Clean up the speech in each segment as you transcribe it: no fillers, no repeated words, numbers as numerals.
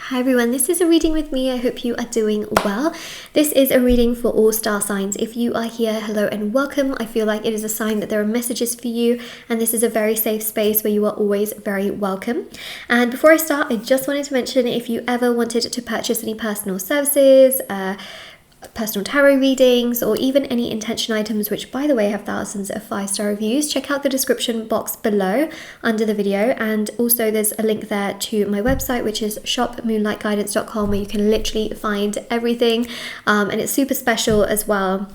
Hi everyone, this is a reading with me. I hope you are doing well. This is a reading for all star signs. If you are here, hello and welcome. I feel like it is a sign that there are messages for you, and this is a very safe space where you are always very welcome. And before I start, I just wanted to mention, if you ever wanted to purchase any personal services, personal tarot readings, or even any intention items, which by the way have thousands of 5-star reviews, check out the description box below under the video. And also there's a link there to my website, which is shopmoonlightguidance.com, where you can literally find everything, and it's super special as well,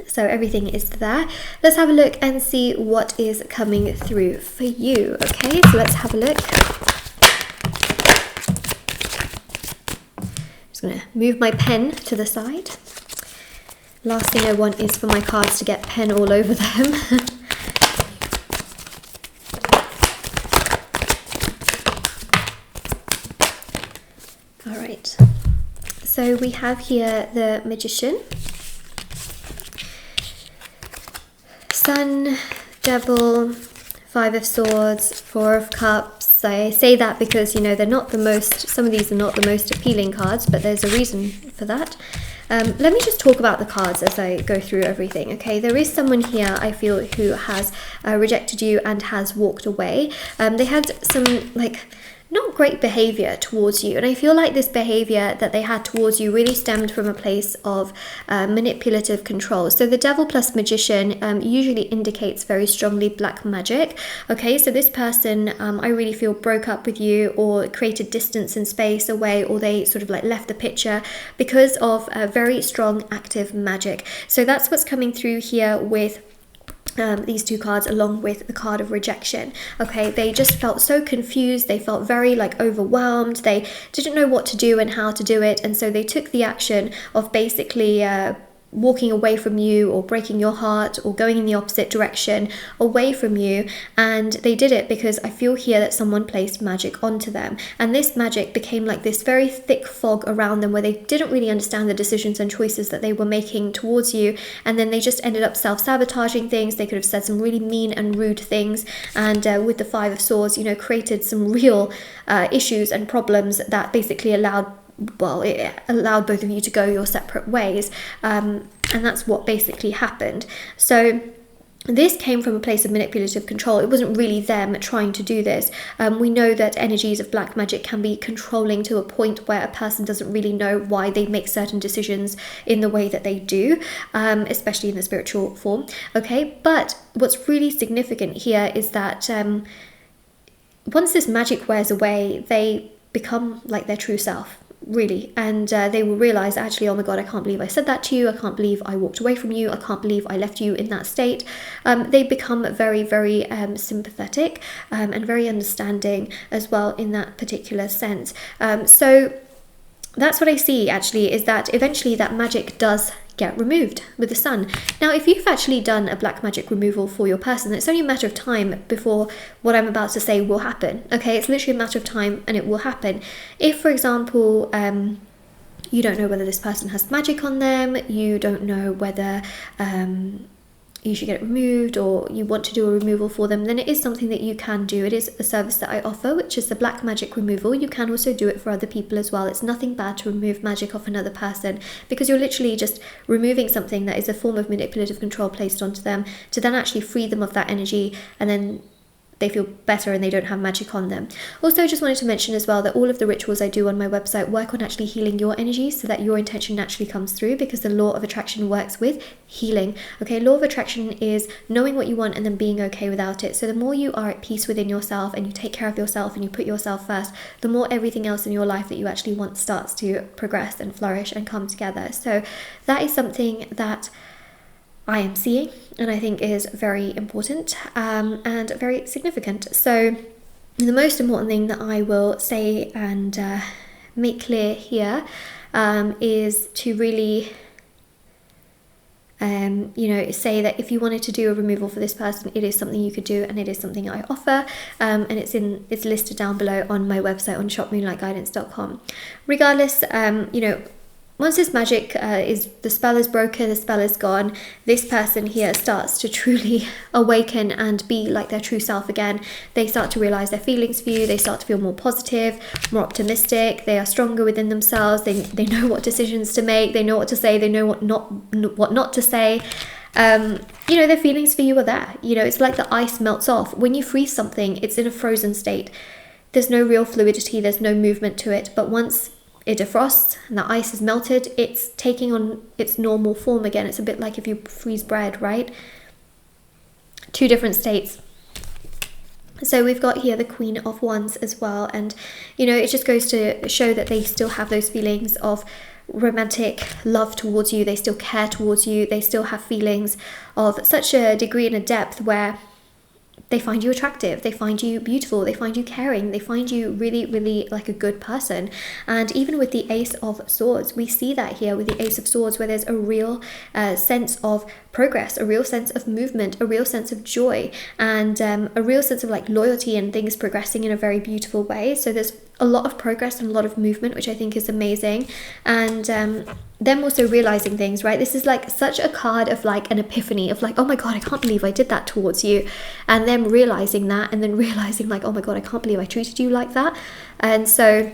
so everything is there. Let's have a look and see what is coming through for you. Okay, so let's have a look. I'm going to move my pen to the side. Last thing I want is for my cards to get pen all over them. Alright, so we have here the Magician, Sun, Devil, 5 of Swords, 4 of Cups. I say that because, you know, they're not the most, some of these are not the most appealing cards, but there's a reason for that. Let me just talk about the cards as I go through everything, okay? There is someone here, I feel, who has rejected you and has walked away. They had some, not great behavior towards you, and I feel like this behavior that they had towards you really stemmed from a place of manipulative control. So the Devil plus Magician usually indicates very strongly black magic. Okay, so this person, I really feel, broke up with you or created distance and space away, or they sort of left the picture because of very strong active magic. So that's what's coming through here with these two cards, along with the card of rejection. Okay, they just felt so confused, they felt very overwhelmed, they didn't know what to do and how to do it, and so they took the action of basically walking away from you, or breaking your heart, or going in the opposite direction away from you. And they did it because I feel here that someone placed magic onto them, and this magic became like this very thick fog around them, where they didn't really understand the decisions and choices that they were making towards you, and then they just ended up self-sabotaging things. They could have said some really mean and rude things, and with the 5 of Swords, you know, created some real issues and problems that basically allowed both of you to go your separate ways, and that's what basically happened. So this came from a place of manipulative control. It wasn't really them trying to do this. We know that energies of black magic can be controlling to a point where a person doesn't really know why they make certain decisions in the way that they do, especially in the spiritual form. Okay, but what's really significant here is that once this magic wears away, they become like their true self, really, and they will realize, actually, oh my god, I can't believe I said that to you, I can't believe I walked away from you, I can't believe I left you in that state. They become very, very sympathetic and very understanding as well in that particular sense. So that's what I see, actually, is that eventually that magic does get removed with the Sun. Now, if you've actually done a black magic removal for your person, it's only a matter of time before what I'm about to say will happen. Okay, it's literally a matter of time and it will happen. If, for example, you don't know whether this person has magic on them, you don't know whether you should get it removed, or you want to do a removal for them, then it is something that you can do. It is a service that I offer, which is the black magic removal. You can also do it for other people as well. It's nothing bad to remove magic off another person, because you're literally just removing something that is a form of manipulative control placed onto them, to then actually free them of that energy, and then they feel better and they don't have magic on them. Also, just wanted to mention as well that all of the rituals I do on my website work on actually healing your energy, so that your intention naturally comes through, because the law of attraction works with healing. Okay, law of attraction is knowing what you want and then being okay without it. So the more you are at peace within yourself and you take care of yourself and you put yourself first, the more everything else in your life that you actually want starts to progress and flourish and come together. So that is something that I am seeing, and I think is very important and very significant. So the most important thing that I will say and make clear here is to really say that if you wanted to do a removal for this person, it is something you could do, and it is something I offer, and it's listed down below on my website on shopmoonlightguidance.com. Regardless, once this magic the spell is broken, the spell is gone, this person here starts to truly awaken and be like their true self again. They start to realize their feelings for you. They start to feel more positive, more optimistic. They are stronger within themselves. They know what decisions to make. They know what to say. They know what not to say. You know, their feelings for you are there. You know, it's like the ice melts off. When you freeze something, it's in a frozen state. There's no real fluidity. There's no movement to it. But once it defrosts and the ice is melted, it's taking on its normal form again. It's a bit like if you freeze bread, right? Two different states. So we've got here the Queen of Wands as well, and you know, it just goes to show that they still have those feelings of romantic love towards you. They still care towards you. They still have feelings of such a degree and a depth where they find you attractive, they find you beautiful, they find you caring, they find you really, really like a good person. And even with the Ace of Swords, we see that here with the Ace of Swords, where there's a real sense of progress, a real sense of movement, a real sense of joy, and a real sense of like loyalty and things progressing in a very beautiful way. So there's a lot of progress and a lot of movement, which I think is amazing. And them also realizing things, right? This is like such a card of like an epiphany of like, oh my God, I can't believe I did that towards you. And them realizing that, and then realizing like, oh my God, I can't believe I treated you like that. And so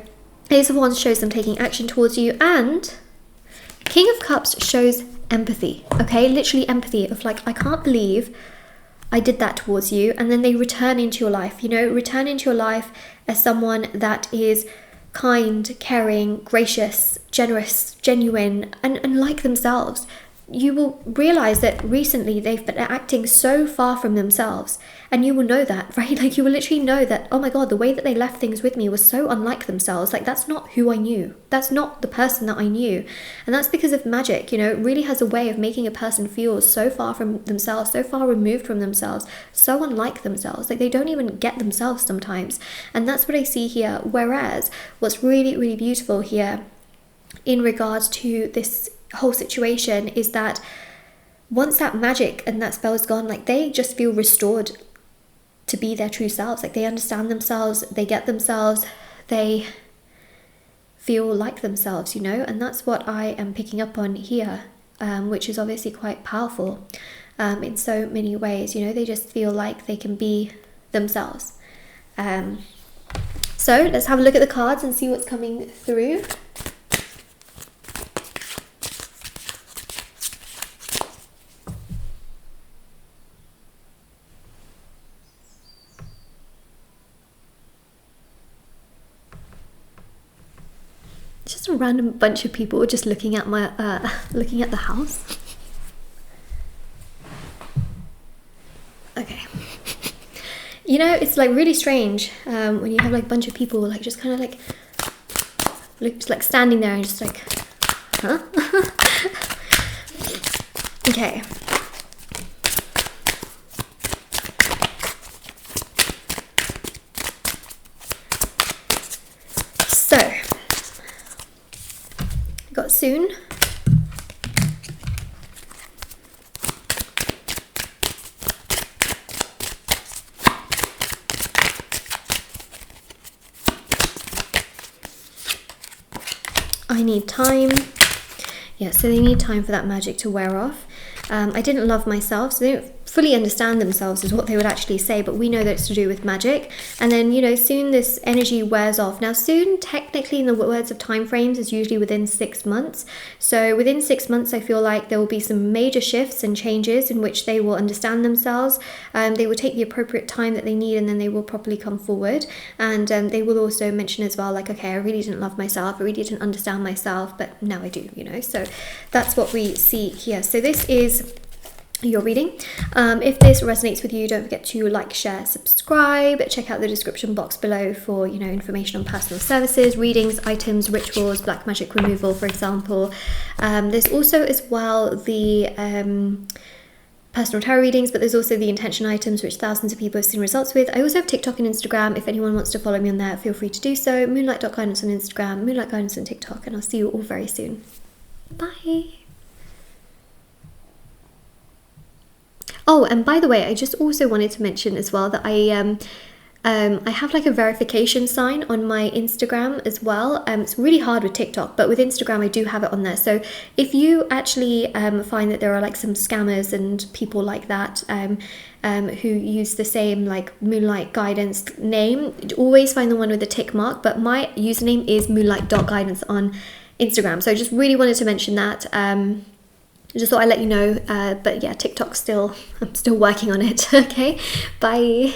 Ace of Wands shows them taking action towards you, and King of Cups shows empathy, okay? Literally empathy of like, I can't believe I did that towards you. And then they return into your life, you know, return into your life as someone that is kind, caring, gracious, generous, genuine, and like themselves. You will realize that recently they've been acting so far from themselves, and you will know that, right? Like you will literally know that, oh my God, the way that they left things with me was so unlike themselves. Like that's not who I knew. That's not the person that I knew. And that's because of magic, you know, it really has a way of making a person feel so far from themselves, so far removed from themselves, so unlike themselves. Like they don't even get themselves sometimes. And that's what I see here. Whereas what's really, really beautiful here in regards to this whole situation is that once that magic and that spell is gone, like they just feel restored to be their true selves. Like they understand themselves, they get themselves, they feel like themselves, you know. And that's what I am picking up on here, which is obviously quite powerful in so many ways. You know, they just feel like they can be themselves. So let's have a look at the cards and see what's coming through. Just a random bunch of people just looking at my looking at the house. Okay. You know, it's like really strange when you have like a bunch of people like just kind of like standing there and just like, huh? Okay. So, got soon. I need time. Yeah, so they need time for that magic to wear off. I didn't love myself, so they don't fully understand themselves is what they would actually say, but we know that it's to do with magic. And then, you know, soon this energy wears off. Now soon, technically in the words of time frames, is usually within 6 months. So within 6 months, I feel like there will be some major shifts and changes in which they will understand themselves. They will take the appropriate time that they need, and then they will properly come forward. And they will also mention as well, like, okay, I really didn't love myself, I really didn't understand myself, but now I do, you know. So that's what we see here. So this is your reading. If this resonates with you, don't forget to like, share, subscribe. Check out the description box below for, you know, information on personal services, readings, items, rituals, black magic removal, for example. There's also as well the personal tarot readings, but there's also the intention items, which thousands of people have seen results with. I also have TikTok and Instagram. If anyone wants to follow me on there, feel free to do so. Moonlight.guidance on Instagram, Moonlight Guidance on TikTok, and I'll see you all very soon. Bye. Oh, and by the way, I just also wanted to mention as well that I I have like a verification sign on my Instagram as well. It's really hard with TikTok, but with Instagram I do have it on there. So if you actually find that there are like some scammers and people like that who use the same like Moonlight Guidance name, always find the one with the tick mark. But my username is moonlight.guidance on Instagram. So I just really wanted to mention that. Just thought I'd let you know. But yeah, TikTok still, I'm still working on it. Okay, bye.